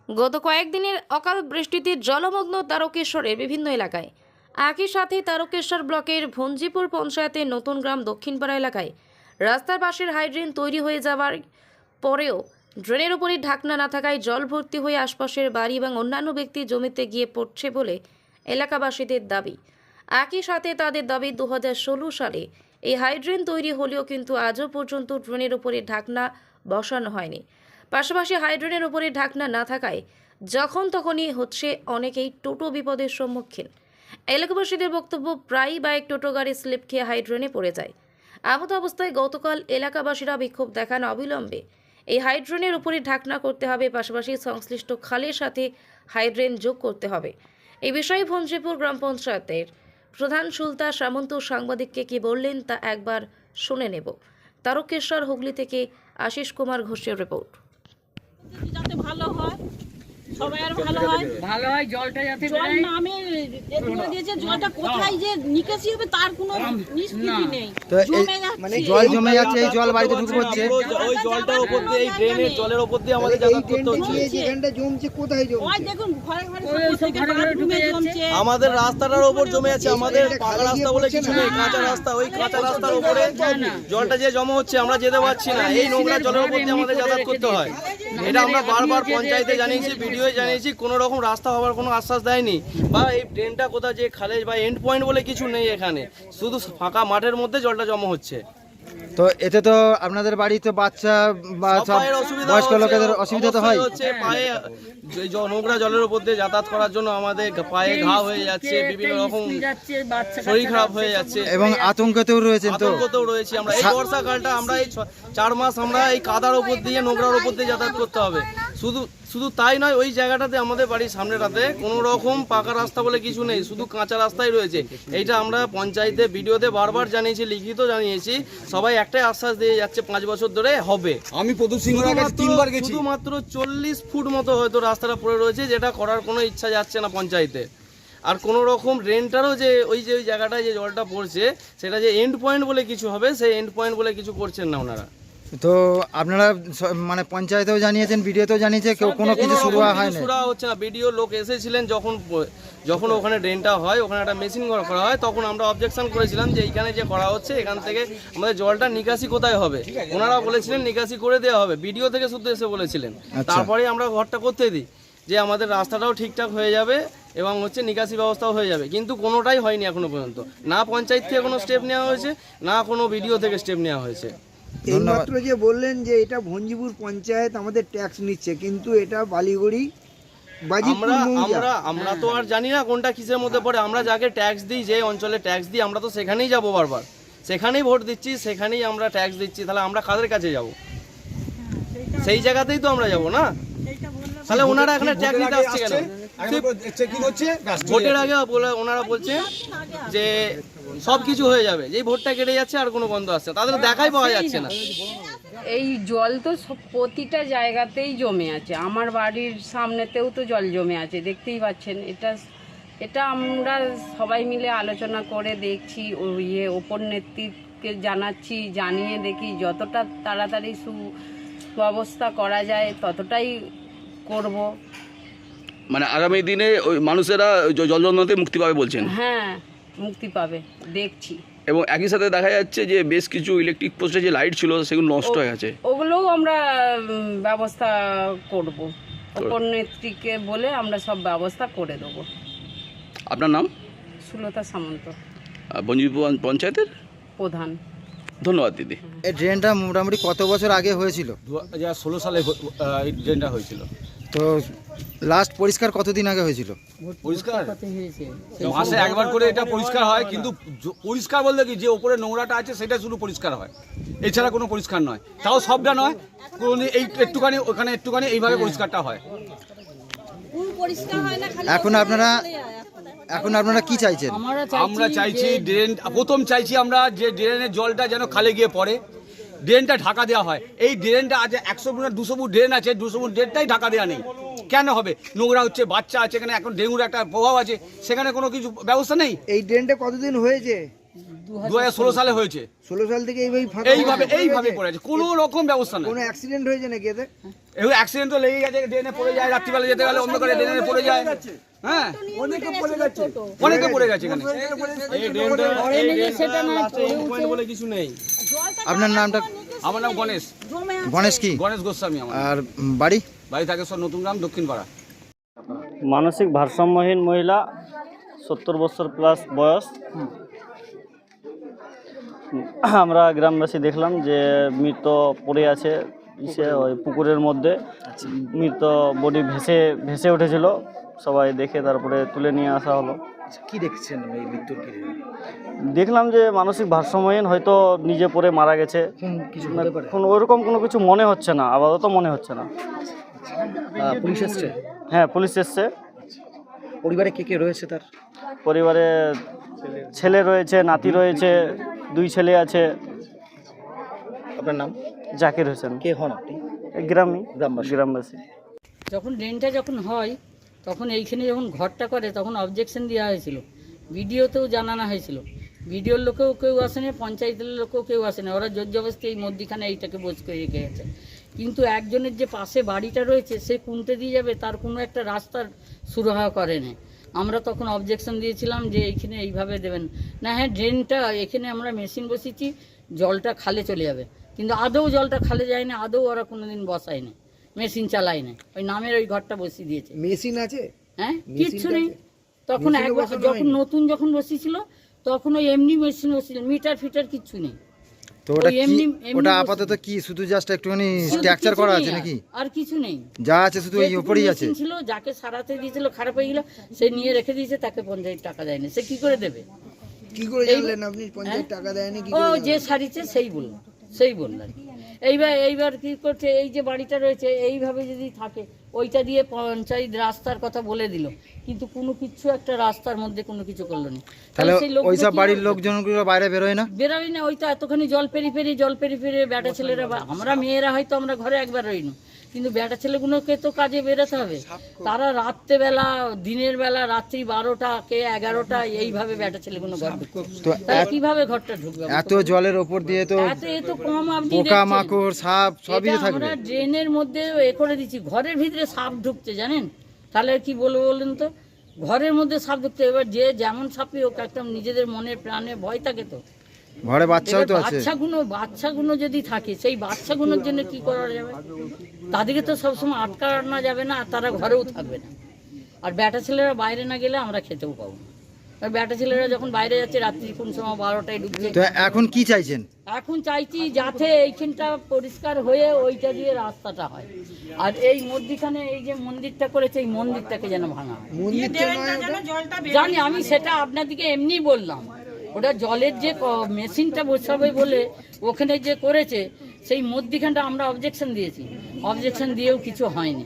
গত কয়েকদিনের অকাল বৃষ্টিতে জলমগ্ন তারকেশ্বরের বিভিন্ন এলাকায়। একই সাথে তারকেশ্বর ব্লকের ভঞ্জিপুর পঞ্চায়েতের নতুন গ্রাম দক্ষিণপাড়া এলাকায় রাস্তার পাশের হাইড্রেন তৈরি হয়ে যাওয়ার পরেও ড্রেনের উপরে ঢাকনা না থাকায় জল ভর্তি হয়ে আশপাশের বাড়ি এবং অন্যান্য ব্যক্তি জমিতে গিয়ে পড়ছে বলে এলাকাবাসীদের দাবি। একই সাথে তাদের দাবি 2016 সালে এই হাইড্রেন তৈরি হলেও কিন্তু আজও পর্যন্ত ড্রেনের উপরে ঢাকনা বসানো হয়নি। পাশাপাশি হাইড্রেনের উপরে ঢাকনা না থাকায় যখন তখনই হচ্ছে অনেকেই টোটো বিপদের সম্মুখীন। এলাকাবাসীদের বক্তব্য, প্রায়ই বাইক টোটো গাড়ি স্লিপ খেয়ে হাইড্রেনে পড়ে যায়। এমত অবস্থায় গতকাল এলাকাবাসীরা বিক্ষোভ দেখান অবিলম্বে এই হাইড্রেনের উপরে ঢাকনা করতে হবে, পাশাপাশি সংশ্লিষ্ট খালের সাথে হাইড্রেন যোগ করতে হবে। এই বিষয়ে ভঞ্জিপুর গ্রাম পঞ্চায়েতের প্রধান সুলতা সামন্ত সাংবাদিককে কি বললেন তা একবার শুনে নেব। তারকেশ্বর হুগলি থেকে আশিস কুমার ঘোষের রিপোর্ট। যাতে ভালো হয়, সবাই আর ভালো হয় জলটা যাতে জল নামে দিয়েছে, জলটা কোথায় যে নিকাশি হবে তার কোনো নিশ্চিতি নেই। মানে জল জমে যাচ্ছে, এই জল বাড়িতে ঢুকে পড়ছে, ওই জলটার উপর দিয়ে, এই ড্রেনের জলের উপর দিয়ে আমাদের যাতায়াত করতে হচ্ছে। যেখানটা জমছে কোথায় ওই জমছে? দেখুন ঘরে বাথরুমে জমছে। আমাদের রাস্তাটার উপর জমে আছে, আমাদের পাকা রাস্তা বলে কিছু নেই, কাঁচা রাস্তা। ওই কাঁচা রাস্তার উপরে জলটা যে জমা হচ্ছে আমরা যেতে পারছি না। এই নোংরা জলের উপর দিয়ে আমাদের যাতায়াত করতে হয়। এটা আমরা বারবার পঞ্চায়েতে জানিয়েছি, ভিডিও জানিয়েছি, কোনো রকম রাস্তা হওয়ার কোনো আশ্বাস দেয়নি। বা এই ড্রেনটা কোথায় যে খালে বা এন্ড পয়েন্ট বলে কিছু নেই এখানে, শুধু ফাঁকা মাঠের মধ্যে জলটা জমা হচ্ছে। তো এতে তো আপনাদের বাড়ি তো বাচ্চা বা সব বয়স্ক লোকেদের অসুবিধা তো হয়। পায়ে নোংরা জলের উপর দিয়ে যাতায়াত করার জন্য আমাদের পায়ে ঘা হয়ে যাচ্ছে, বিভিন্ন রকম শরীর খারাপ হয়ে যাচ্ছে এবং আতঙ্কতেও রয়েছেন। তো আতঙ্কতেও রয়েছি আমরা। এই বর্ষাকালটা আমরা এই 4 মাস আমরা এই কাদার উপর দিয়ে, নোংরার উপর দিয়ে যাতায়াত করতে হবে। শুধু তাই নয়, ওই জায়গাটাতে আমাদের বাড়ির সামনেটাতে কোনো রকম পাকা রাস্তা বলে কিছু নেই, শুধু কাঁচা রাস্তাই রয়েছে। এইটা আমরা পঞ্চায়েতে ভিডিওতে বারবার জানিয়েছি, লিখিত জানিয়েছি, সবাই একটাই আশ্বাস দিয়ে যাচ্ছে 5 বছর ধরে হবে। আমি প্রদীপ সিংহর কাছে 3 বার গেছি। শুধুমাত্র 40 ফুট মতো হয়তো রাস্তাটা পড়ে রয়েছে, যেটা করার কোনো ইচ্ছা যাচ্ছে না পঞ্চায়েতে। আর কোনো রকম ড্রেনটারও যে ওই জায়গাটায় যে জলটা পড়ছে সেটা যে এন্ড পয়েন্ট বলে কিছু হবে, সেই এন্ড পয়েন্ট বলে কিছু করছেন না ওনারা। তো আপনারা মানে পঞ্চায়েতেও জানিয়েছেন, ভিডিওতেও জানিয়েছে, কেউ কোনো কিছু শুরু হয় না, শুরু হচ্ছে না। ভিডিও লোক এসেছিলেন যখন ওখানে ড্রেনটা হয়, ওখানে একটা মেশিন করা হয়, তখন আমরা অবজেকশন করেছিলাম যে এইখানে যে করা হচ্ছে এখান থেকে আমাদের জলটা নিকাশি কোথায় হবে। ওনারা বলেছিলেন নিকাশি করে দেওয়া হবে, ভিডিও থেকে শুধু এসে বলেছিলেন। তারপরে আমরা ঘরটা করতে দিই যে আমাদের রাস্তাটাও ঠিকঠাক হয়ে যাবে এবং নিকাশি ব্যবস্থাও হয়ে যাবে, কিন্তু কোনোটাই হয়নি এখনো পর্যন্ত। না পঞ্চায়েত থেকে কোনো স্টেপ নেওয়া হয়েছে, না কোনো ভিডিও থেকে স্টেপ নেওয়া হয়েছে। এইমাত্র যে বললেন যে এটা ভঞ্জিপুর পঞ্চায়েত আমাদের ট্যাক্স নিচ্ছে, কিন্তু এটা বালিগড়ি আমরা তো আর জানি না কোনটা কিসের মধ্যে পড়ে। আমরা যাকে ট্যাক্স দিই, যে অঞ্চলে ট্যাক্স দিই, আমরা তো সেখানেই যাব বারবার, সেখানেই ভোট দিচ্ছি, সেখানেই আমরা ট্যাক্স দিচ্ছি। তাহলে আমরা কাদের কাছে যাব? সেই জায়গাতেই তো আমরা যাব না। তাহলে ওনারা এখানে ট্যাক্স দিতে আসছে কেন? ভোটের আগে ওনারা বলছে যে সব কিছু হয়ে যাবে, যেই ভোটটা কেটে যাচ্ছে আর কোনো বন্ধ আসছে, তাদের দেখাই পাওয়া যাচ্ছে না। এই জল তো প্রতিটা জায়গাতেই জমে আছে, আমার বাড়ির সামনেতেও তো জল জমে আছে, দেখতেই পাচ্ছেন। এটা আমরা সবাই মিলে আলোচনা করে দেখছি, ওপর নেতৃত্বকে জানাচ্ছি, জানিয়ে দেখি যতটা তাড়াতাড়ি সুব্যবস্থা করা যায় ততটাই করব। মানে আগামী দিনে ওই মানুষেরা জল যন্ত্রণাতে মুক্তি পাবে বলছেন? হ্যাঁ, মুক্তি পাবে, দেখছি। এবং একই সাথে দেখা যাচ্ছে যে বেশ কিছু ইলেকট্রিক পোস্টে যে লাইট ছিল সেগুলো নষ্ট হয়ে গেছে, ওগুলোও আমরা ব্যবস্থা করব। ওপর নেত্রীকে বলে আমরা সব ব্যবস্থা করে দেবো। আপনার নাম? সুলতা সামন্ত, ভঞ্জিপুর পঞ্চায়েতের প্রধান। ধন্যবাদ দিদি। এই ড্রেনটা মোটামুটি কত বছর আগে হয়েছিল? 2016 সালে এই ড্রেনটা হয়েছিল। তো লাস্ট পরিষ্কার কতদিন আগে হয়েছিল? পরিষ্কার মাসে একবার করে এটা পরিষ্কার হয়, কিন্তু পরিষ্কার বলতে কি, যে উপরে নোংরাটা আছে সেটা শুধু পরিষ্কার হয়, এছাড়া কোনো পরিষ্কার নয়। তাও সবটা নয়, কোনো এই একটুখানি ওখানে একটুখানি এইভাবে পরিষ্কারটা হয়। এখন আপনারা কি চাইছেন? আমরা চাইছি ড্রেন, প্রথম চাইছি আমরা যে ড্রেনের জলটা যেন খালে গিয়ে পড়ে, ড্রেনটা ঢাকা দেওয়া হয়। এই ড্রেনটা আজ 100 ফুট 200 ফুট ড্রেন আছে, 200 ফুট ড্রেনটাই ঢাকা দেওয়া নেই। কেন হবে? নোংরা হচ্ছে, বাচ্চা আছে এখানে, এখন ডেঙ্গুর একটা প্রভাব আছে, সেখানে কোনো কিছু ব্যবস্থা নেই। এই ড্রেনটা কতদিন হয়েছে? 2016 সালে হয়েছে। 16 সাল থেকে এইভাবে এইভাবে পড়ে আছে, কোনো রকম ব্যবস্থা নেই। কোনো অ্যাক্সিডেন্ট হয়েছে নাকি এতে? এগুলো অ্যাক্সিডেন্ট তো লেগে গেছে, ড্রেনে পড়ে যায়, রাত্রিবেলা যেতে গেলে অন্ধকারে ড্রেনে পড়ে যায়। হ্যাঁ, অনেকে পড়ে গেছে এখানে। বলে কিছু নেই। আপনার নামটা? আমার নাম গণেশ, গণেশ কি? গণেশ গোস্বামী। আমার আর বাড়ি? বাড়ি থাকে সব নতুন গ্রাম, দক্ষিণ পাড়া। মানসিক ভারসাম্যহীন মহিলা, 70 বছর প্লাস বয়স। আমরা গ্রামবাসী দেখলাম যে মৃত পড়ে আছে ওই পুকুরের মধ্যে। মৃত বডি ভেসে উঠেছিল, সবাই দেখে তারপরে তুলে নিয়ে আসা হলো। কি দেখছেন এই মৃত্যুর? দেখলাম যে মানসিক ভারসাম্যহীন, হয়তো নিজে পড়ে মারা গেছে। কোনো ওইরকম কোনো কিছু মনে হচ্ছে না, আপাতত মনে হচ্ছে না। পুলিশ এসছে? হ্যাঁ, পুলিশ এসছে। পরিবারে কে কে রয়েছে তার? পরিবারে ছেলে রয়েছে, নাতি রয়েছে, 2 ছেলে আছে। আপনার নাম? জাকির হোসেন। কে হন আপনি? গ্রামবাসী। যখন ড্রেনটা যখন হয় তখন এইখানে যখন ঘরটা করে তখন অবজেকশন দেওয়া হয়েছিল, ভিডিওতেও জানানো হয়েছিল। ভিডিওর লোকেও কেউ আসেনি, পঞ্চায়েতের লোকেও কেউ আসেনি, ওরা জোর জবরদস্তি এই মধ্যিখানে এইটাকে বোঝ করে রেখে গেছে। কিন্তু একজনের যে পাশে বাড়িটা রয়েছে সে কুনতে দিয়ে যাবে, তার কোনো একটা রাস্তার সুরাহা করেনি। আমরা তখন অবজেকশন দিয়েছিলাম যে এইখানে এইভাবে দেবেন না। হ্যাঁ, ড্রেনটা এখানে আমরা মেশিন বসিয়েছি, জলটা খালে চলে যাবে, কিন্তু আদৌ জলটা খালে যায় না, আদৌ ওরা কোনোদিন বসায় না, মেশিন চালায় না, ওই নামের ওই ঘরটা বসিয়ে দিয়েছে। মেশিন আছে? হ্যাঁ, কিচ্ছু নেই। তখন একবার যখন নতুন যখন বসিয়েছিল তখন ওই এমনি মেশিন বসিয়েছিল, মিটার ফিটার কিচ্ছু নেই। তো ওটা ওই কি? এমনি ওটা আপাতত কি শুধু জাস্ট একটুখানি স্ট্রাকচার করা আছে নাকি? আর কিছু নেই, যা আছে শুধু এই উপরেই আছে। মেশিন ছিল, যাকে সারাতে দিয়েছিল খারাপ হয়ে গেল, সে নিয়ে রেখে দিয়েছে, তাকে 50 টাকা দেয়নি, সে কি করে দেবে? কি করে জানলেন আপনি 50 টাকা দেয়নি? কি ও করে যে সারিছে সেই বললেন। এইবার কি করছে, এই যে বাড়িটা রয়েছে এইভাবে যদি থাকে, ওইটা দিয়ে পঞ্চায়েত রাস্তার কথা বলে দিল, কিন্তু কোনো কিছু একটা রাস্তার মধ্যে কোনো কিছু করলো না। তাহলে সেই লোকগুলো ওইসব কি বাড়ির করবে? লোকজনগুলো বাইরে বেরোয় না? বেরোয় না, ওই তো এতখানি জল পেরি পেরি বেটা ছেলেরা, আমরা মেয়েরা হয়তো আমরা ঘরে একবার রইনি, কিন্তু বেটা ছেলেগুলোকে তো কাজে বেরোতে হবে। তারা রাত্রেবেলা, দিনের বেলা, রাত্রি 12টা কে 11টা এইভাবে বেটা ছেলেগুলো ঘর ঢুকবে, তো তাহলে কিভাবে ঘরটা ঢুকবে? এত জলের ওপর দিয়ে তো এ তো কম, আপনি পোকা দেখছেন। মাকড় সাপ সবই এটা থাকবে। আমরা ড্রেনের মধ্যে করে দিচ্ছি, ঘরের ভিতরে সাপ ঢুকছে জানেন, তাহলে কি বলবো বলুন তো? ঘরের মধ্যে সাপ ঢুকছে, এবার যে যেমন সাপই হোক একদম নিজেদের মনের প্রাণে ভয় থাকে তো। ঘরে বাচ্চাও তো আছে। বাচ্চাগুলো যদি থাকে, সেই বাচ্চাগুলোর জন্য কি করা যাবে? তাদেরকে তো সবসময় আটকানো যাবে না, তারা ঘরেও থাকবে না। আর বেটা ছেলেরা বাইরে না গেলে আমরা খেতেও পাবো না। আর বেটা ছেলেরা যখন বাইরে যাচ্ছে রাত্রি কোন সময় 12টায় ঢুকছে। তো এখন কি চাইছেন? এখন চাইছি যাতে এইখানটা পরিষ্কার হয়ে ওইটা দিয়ে রাস্তাটা হয়, আর এই মধ্যিখানে এই যে মন্দিরটা করেছে এই মন্দিরটাকে যেন ভাঙা হয়। জানি আমি, সেটা আপনাদেরকে এমনি বললাম। ওটা জলের যে মেশিনটা বসাবে বলে ওখানে যে করেছে সেই মধ্যিখানটা আমরা অবজেকশন দিয়েছি, অবজেকশন দিয়েও কিছু হয়নি।